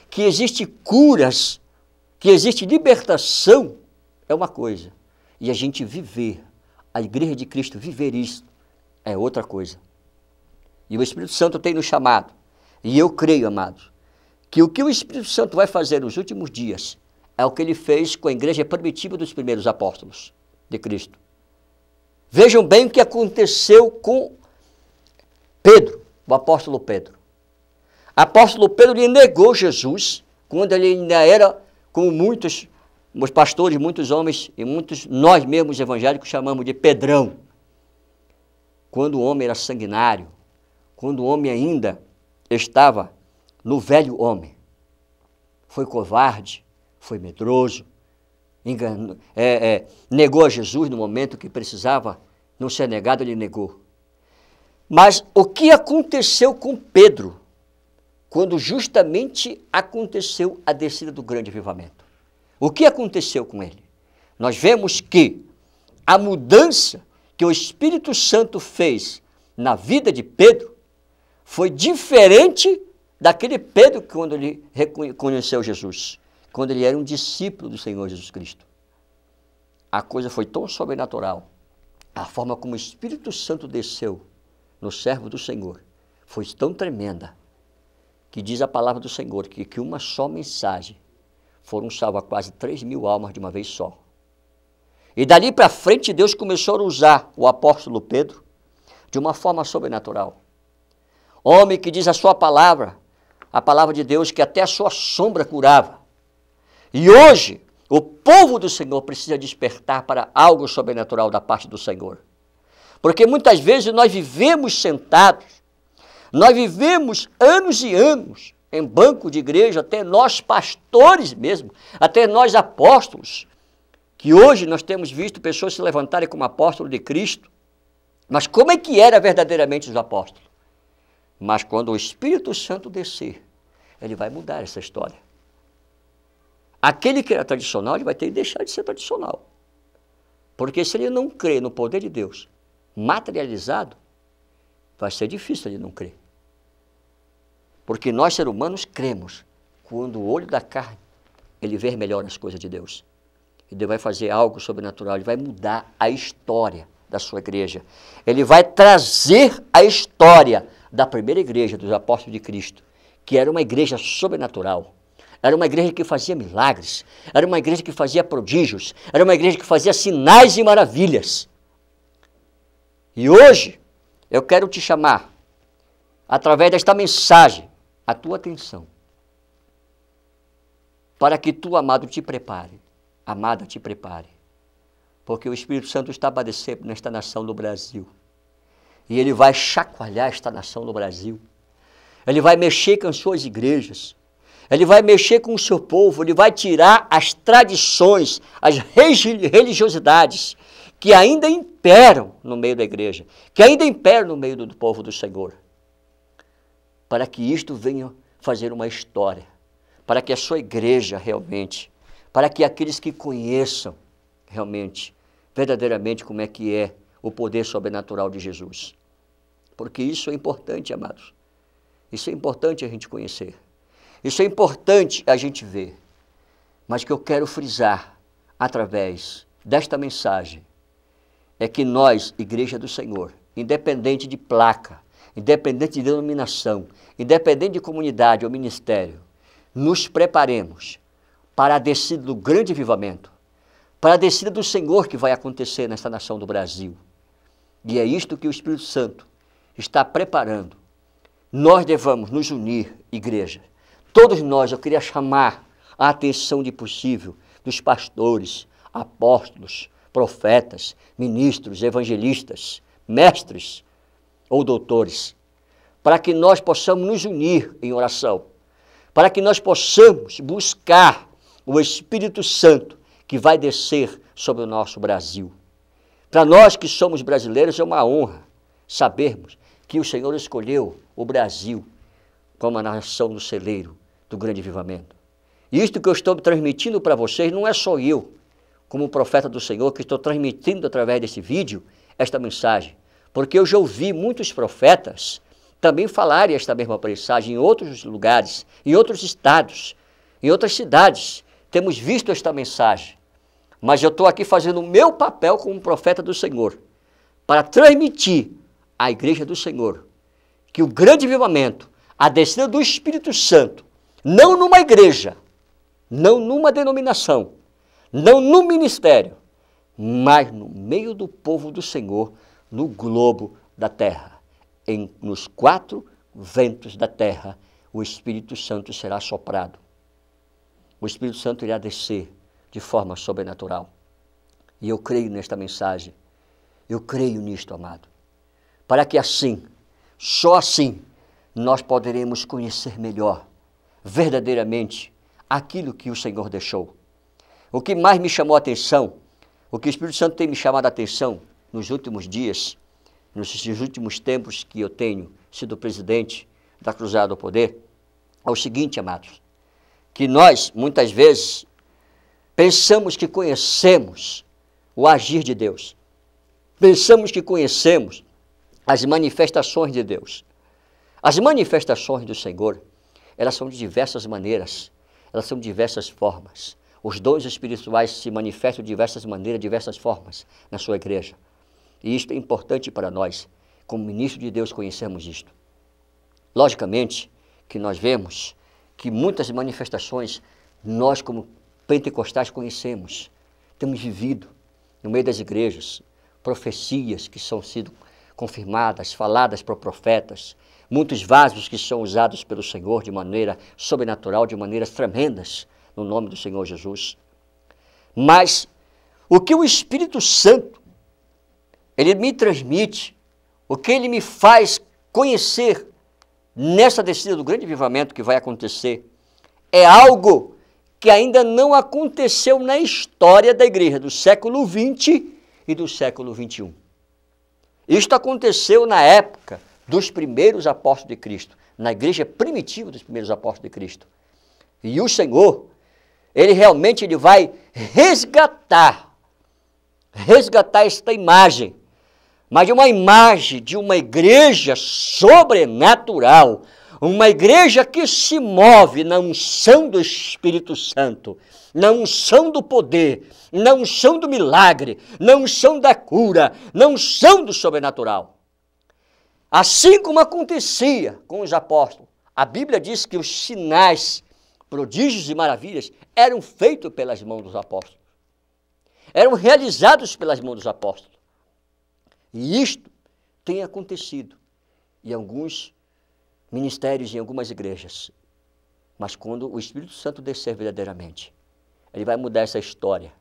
que existe curas, que existe libertação, é uma coisa. E a gente viver, a Igreja de Cristo viver isso, é outra coisa. E o Espírito Santo tem nos chamado. E eu creio, amados, que o que o Espírito Santo vai fazer nos últimos dias é o que ele fez com a igreja primitiva dos primeiros apóstolos de Cristo. Vejam bem o que aconteceu com Pedro, o apóstolo Pedro. O apóstolo Pedro lhe negou Jesus, quando ele ainda era, como muitos os pastores, muitos homens e muitos nós mesmos evangélicos chamamos de Pedrão. Quando o homem era sanguinário, quando o homem ainda estava no velho homem. Foi covarde, foi medroso, negou a Jesus no momento que precisava não ser negado, ele negou. Mas o que aconteceu com Pedro, quando justamente aconteceu a descida do grande avivamento? O que aconteceu com ele? Nós vemos que a mudança que o Espírito Santo fez na vida de Pedro foi diferente daquele Pedro quando ele reconheceu Jesus, quando ele era um discípulo do Senhor Jesus Cristo. A coisa foi tão sobrenatural, a forma como o Espírito Santo desceu no servo do Senhor foi tão tremenda, que diz a palavra do Senhor que uma só mensagem foram salvas quase 3.000 almas de uma vez só. E dali para frente Deus começou a usar o apóstolo Pedro de uma forma sobrenatural. Homem que diz a sua palavra, a palavra de Deus, que até a sua sombra curava. E hoje, o povo do Senhor precisa despertar para algo sobrenatural da parte do Senhor. Porque muitas vezes nós vivemos sentados, nós vivemos anos e anos em banco de igreja, até nós pastores mesmo, até nós apóstolos, que hoje nós temos visto pessoas se levantarem como apóstolos de Cristo. Mas como é que era verdadeiramente os apóstolos? Mas quando o Espírito Santo descer, ele vai mudar essa história. Aquele que era tradicional, ele vai ter que deixar de ser tradicional. Porque se ele não crê no poder de Deus materializado, vai ser difícil ele não crer. Porque nós, seres humanos, cremos quando o olho da carne, ele vê melhor as coisas de Deus. E Deus vai fazer algo sobrenatural, ele vai mudar a história da sua igreja. Ele vai trazer a história da primeira igreja dos apóstolos de Cristo, que era uma igreja sobrenatural. Era uma igreja que fazia milagres, era uma igreja que fazia prodígios, era uma igreja que fazia sinais e maravilhas. E hoje, eu quero te chamar, através desta mensagem, a tua atenção, para que tu, amado, te prepare, amada, te prepare, porque o Espírito Santo está padecendo nesta nação do Brasil, e ele vai chacoalhar esta nação do Brasil, ele vai mexer com as suas igrejas, ele vai mexer com o seu povo, ele vai tirar as tradições, as religiosidades que ainda imperam no meio da igreja, que ainda imperam no meio do povo do Senhor, para que isto venha fazer uma história, para que a sua igreja realmente, para que aqueles que conheçam realmente, verdadeiramente como é que é o poder sobrenatural de Jesus. Porque isso é importante, amados. Isso é importante a gente conhecer. Isso é importante a gente ver. Mas o que eu quero frisar através desta mensagem é que nós, Igreja do Senhor, independente de placa, independente de denominação, independente de comunidade ou ministério, nos preparemos para a descida do grande avivamento, para a descida do Senhor que vai acontecer nesta nação do Brasil. E é isto que o Espírito Santo está preparando. Nós devamos nos unir, igreja. Todos nós, eu queria chamar a atenção de possível dos pastores, apóstolos, profetas, ministros, evangelistas, mestres ou doutores, para que nós possamos nos unir em oração, para que nós possamos buscar o Espírito Santo que vai descer sobre o nosso Brasil. Para nós que somos brasileiros é uma honra sabermos que o Senhor escolheu o Brasil como a nação do celeiro do grande avivamento. E isto que eu estou transmitindo para vocês não é só eu, como profeta do Senhor, que estou transmitindo através desse vídeo esta mensagem, porque eu já ouvi muitos profetas também falarem esta mesma mensagem em outros lugares, em outros estados, em outras cidades. Temos visto esta mensagem. Mas eu estou aqui fazendo o meu papel como profeta do Senhor, para transmitir à igreja do Senhor que o grande avivamento, a descida do Espírito Santo, não numa igreja, não numa denominação, não num ministério, mas no meio do povo do Senhor, no globo da terra. Nos 4 ventos da terra, o Espírito Santo será soprado. O Espírito Santo irá descer de forma sobrenatural. E eu creio nesta mensagem. Eu creio nisto, amado. Para que assim, só assim, nós poderemos conhecer melhor, verdadeiramente, aquilo que o Senhor deixou. O que mais me chamou a atenção, o que o Espírito Santo tem me chamado a atenção nos últimos dias, nesses últimos tempos que eu tenho sido presidente da Cruzada do Poder, é o seguinte, amados, que nós, muitas vezes, pensamos que conhecemos o agir de Deus. Pensamos que conhecemos as manifestações de Deus. As manifestações do Senhor, elas são de diversas maneiras, elas são de diversas formas. Os dons espirituais se manifestam de diversas maneiras, de diversas formas na sua igreja. E isto é importante para nós, como ministro de Deus, conhecermos isto. Logicamente que nós vemos que muitas manifestações nós, como pentecostais, conhecemos. Temos vivido no meio das igrejas profecias que são sido confirmadas, faladas por profetas, muitos vasos que são usados pelo Senhor de maneira sobrenatural, de maneiras tremendas, no nome do Senhor Jesus. Mas o que o Espírito Santo, ele me transmite, o que ele me faz conhecer nessa descida do grande avivamento que vai acontecer, é algo que ainda não aconteceu na história da igreja do século XX e do século XXI. Isto aconteceu na época dos primeiros apóstolos de Cristo, na igreja primitiva dos primeiros apóstolos de Cristo. E o Senhor, ele realmente vai resgatar esta imagem, mas de uma imagem de uma igreja sobrenatural, uma igreja que se move na unção do Espírito Santo, na unção do poder, na unção do milagre, na unção da cura, na unção do sobrenatural. Assim como acontecia com os apóstolos, a Bíblia diz que os sinais, prodígios e maravilhas eram feitos pelas mãos dos apóstolos. Eram realizados pelas mãos dos apóstolos. E isto tem acontecido em alguns ministérios, em algumas igrejas. Mas quando o Espírito Santo descer verdadeiramente, ele vai mudar essa história.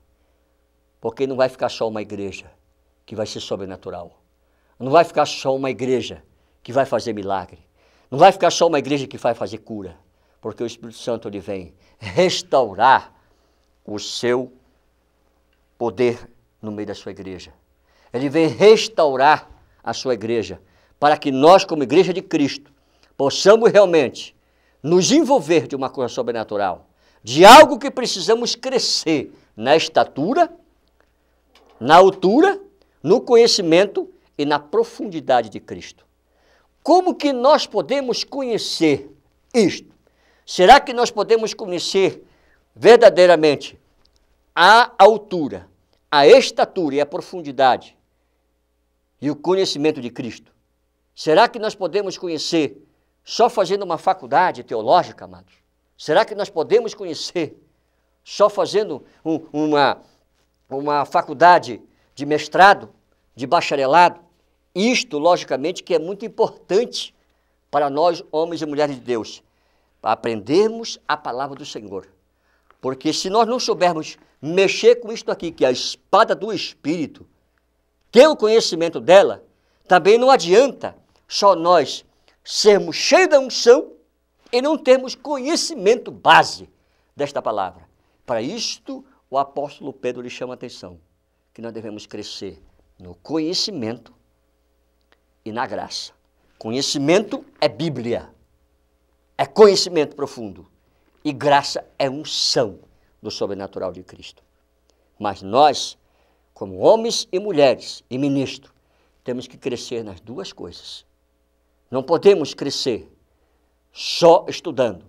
Porque não vai ficar só uma igreja que vai ser sobrenatural. Não vai ficar só uma igreja que vai fazer milagre. Não vai ficar só uma igreja que vai fazer cura. Porque o Espírito Santo, ele vem restaurar o seu poder no meio da sua igreja. Ele vem restaurar a sua igreja para que nós, como igreja de Cristo, possamos realmente nos envolver de uma coisa sobrenatural, de algo que precisamos crescer na estatura, na altura, no conhecimento e na profundidade de Cristo. Como que nós podemos conhecer isto? Será que nós podemos conhecer verdadeiramente a altura, a estatura e a profundidade e o conhecimento de Cristo? Será que nós podemos conhecer só fazendo uma faculdade teológica, amados? Será que nós podemos conhecer só fazendo uma faculdade de mestrado, de bacharelado? Isto, logicamente, que é muito importante para nós, homens e mulheres de Deus, para aprendermos a palavra do Senhor. Porque se nós não soubermos mexer com isto aqui, que é a espada do Espírito, ter o conhecimento dela, também não adianta só nós sermos cheios da unção e não termos conhecimento base desta palavra. Para isto, o apóstolo Pedro lhe chama a atenção, que nós devemos crescer no conhecimento e na graça. Conhecimento é Bíblia, é conhecimento profundo, e graça é unção do sobrenatural de Cristo. Mas nós, como homens e mulheres e ministros, temos que crescer nas duas coisas. Não podemos crescer só estudando.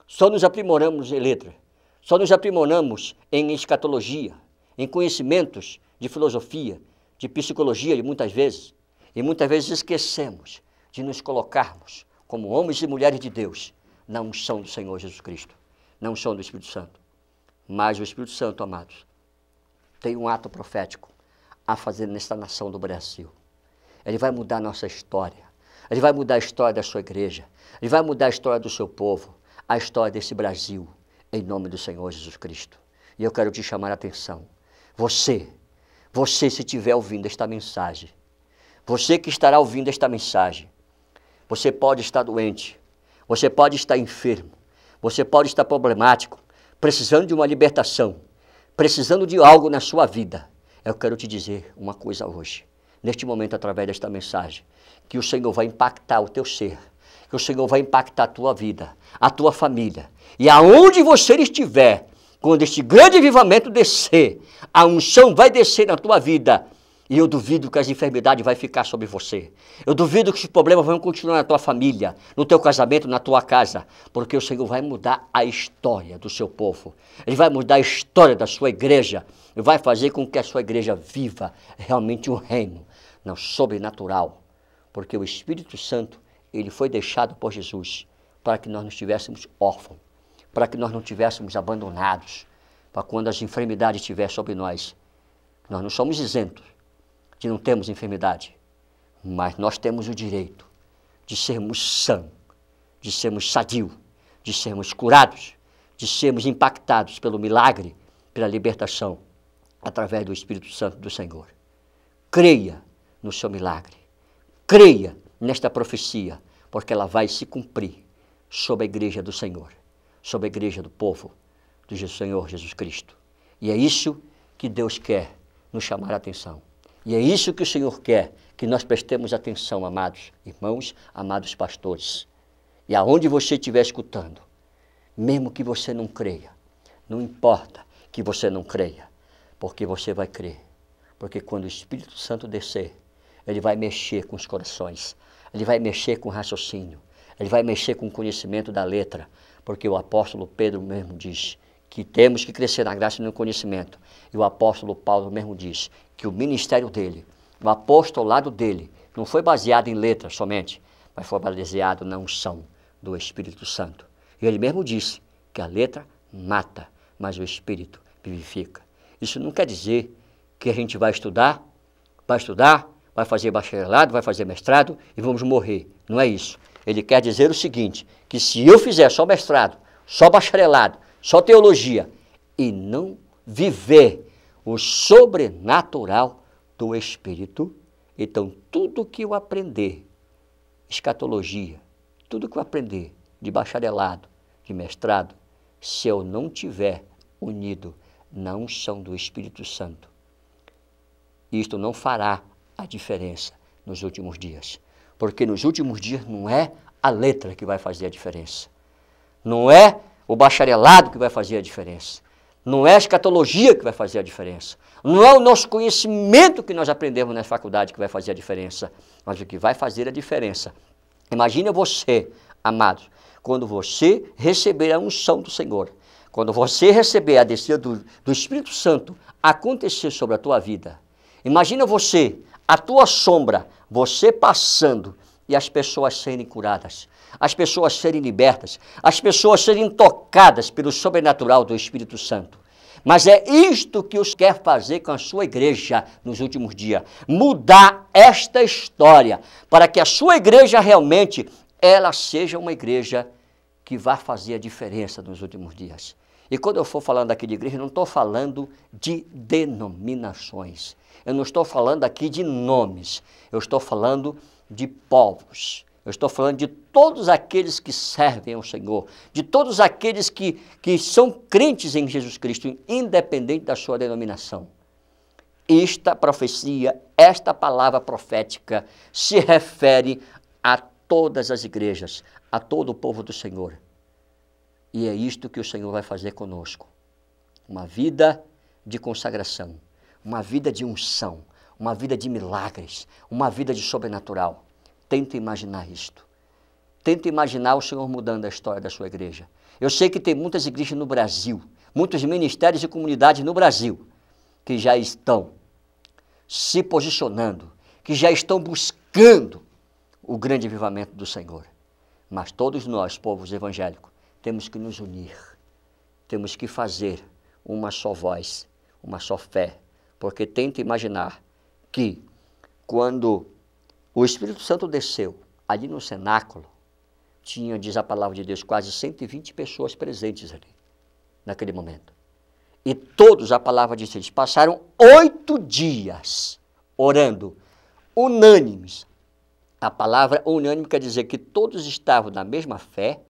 Só nos aprimoramos em letra. Só nos aprimoramos em escatologia, em conhecimentos de filosofia, de psicologia, de muitas vezes. E muitas vezes esquecemos de nos colocarmos como homens e mulheres de Deus na unção do Senhor Jesus Cristo, na unção do Espírito Santo. Mas o Espírito Santo, amados, tem um ato profético a fazer nesta nação do Brasil. Ele vai mudar a nossa história. Ele vai mudar a história da sua igreja. Ele vai mudar a história do seu povo, a história desse Brasil, em nome do Senhor Jesus Cristo. E eu quero te chamar a atenção. Você se estiver ouvindo esta mensagem, você que estará ouvindo esta mensagem, você pode estar doente, você pode estar enfermo, você pode estar problemático, precisando de uma libertação, precisando de algo na sua vida. Eu quero te dizer uma coisa hoje, neste momento, através desta mensagem, que o Senhor vai impactar o teu ser, que o Senhor vai impactar a tua vida, a tua família. E aonde você estiver, quando este grande avivamento descer, a unção vai descer na tua vida. E eu duvido que as enfermidades vão ficar sobre você. Eu duvido que os problemas vão continuar na tua família, no teu casamento, na tua casa. Porque o Senhor vai mudar a história do seu povo. Ele vai mudar a história da sua igreja. E vai fazer com que a sua igreja viva realmente um reino, não sobrenatural. Porque o Espírito Santo, ele foi deixado por Jesus para que nós não estivéssemos órfãos, para que nós não estivéssemos abandonados, para quando as enfermidades estiverem sobre nós. Nós não somos isentos de não termos enfermidade, mas nós temos o direito de sermos sãos, de sermos sadios, de sermos curados, de sermos impactados pelo milagre, pela libertação, através do Espírito Santo do Senhor. Creia no seu milagre, creia nesta profecia, porque ela vai se cumprir sobre a igreja do Senhor, sobre a igreja do povo do Senhor Jesus Cristo. E é isso que Deus quer nos chamar a atenção. E é isso que o Senhor quer, que nós prestemos atenção, amados irmãos, amados pastores. E aonde você estiver escutando, mesmo que você não creia, não importa que você não creia, porque você vai crer. Porque quando o Espírito Santo descer, ele vai mexer com os corações, ele vai mexer com o raciocínio, ele vai mexer com o conhecimento da letra, porque o apóstolo Pedro mesmo diz que temos que crescer na graça e no conhecimento. E o apóstolo Paulo mesmo diz que o ministério dele, o apostolado dele, não foi baseado em letras somente, mas foi baseado na unção do Espírito Santo. E ele mesmo disse que a letra mata, mas o Espírito vivifica. Isso não quer dizer que a gente vai estudar, vai fazer bacharelado, vai fazer mestrado e vamos morrer. Não é isso. Ele quer dizer o seguinte, que se eu fizer só mestrado, só bacharelado, só teologia, e não viver o sobrenatural do Espírito, então tudo que eu aprender, escatologia, tudo que eu aprender de bacharelado, de mestrado, se eu não tiver unido na unção do Espírito Santo, isto não fará a diferença nos últimos dias. Porque nos últimos dias não é a letra que vai fazer a diferença. Não é o bacharelado que vai fazer a diferença. Não é a escatologia que vai fazer a diferença. Não é o nosso conhecimento que nós aprendemos na faculdade que vai fazer a diferença. Mas o que vai fazer a diferença. Imagina você, amados, quando você receber a unção do Senhor, quando você receber a descida do Espírito Santo acontecer sobre a tua vida. Imagina você, a tua sombra, você passando e as pessoas serem curadas, as pessoas serem libertas, as pessoas serem tocadas pelo sobrenatural do Espírito Santo. Mas é isto que os quer fazer com a sua igreja nos últimos dias. Mudar esta história para que a sua igreja realmente ela seja uma igreja que vai fazer a diferença nos últimos dias. E quando eu for falando aqui de igreja, eu não estou falando de denominações. Eu não estou falando aqui de nomes. Eu estou falando de povos. Eu estou falando de todos aqueles que servem ao Senhor, de todos aqueles que são crentes em Jesus Cristo, independente da sua denominação. Esta profecia, esta palavra profética se refere a todas as igrejas, a todo o povo do Senhor. E é isto que o Senhor vai fazer conosco. Uma vida de consagração, uma vida de unção, uma vida de milagres, uma vida de sobrenatural. Tenta imaginar isto. Tenta imaginar o Senhor mudando a história da sua igreja. Eu sei que tem muitas igrejas no Brasil, muitos ministérios e comunidades no Brasil, que já estão se posicionando, que já estão buscando o grande avivamento do Senhor. Mas todos nós, povos evangélicos, temos que nos unir, temos que fazer uma só voz, uma só fé, porque tenta imaginar que quando o Espírito Santo desceu ali no cenáculo, tinha, diz a palavra de Deus, quase 120 pessoas presentes ali, naquele momento. E todos, a palavra diz, eles passaram 8 dias orando, unânimes. A palavra unânime quer dizer que todos estavam na mesma fé,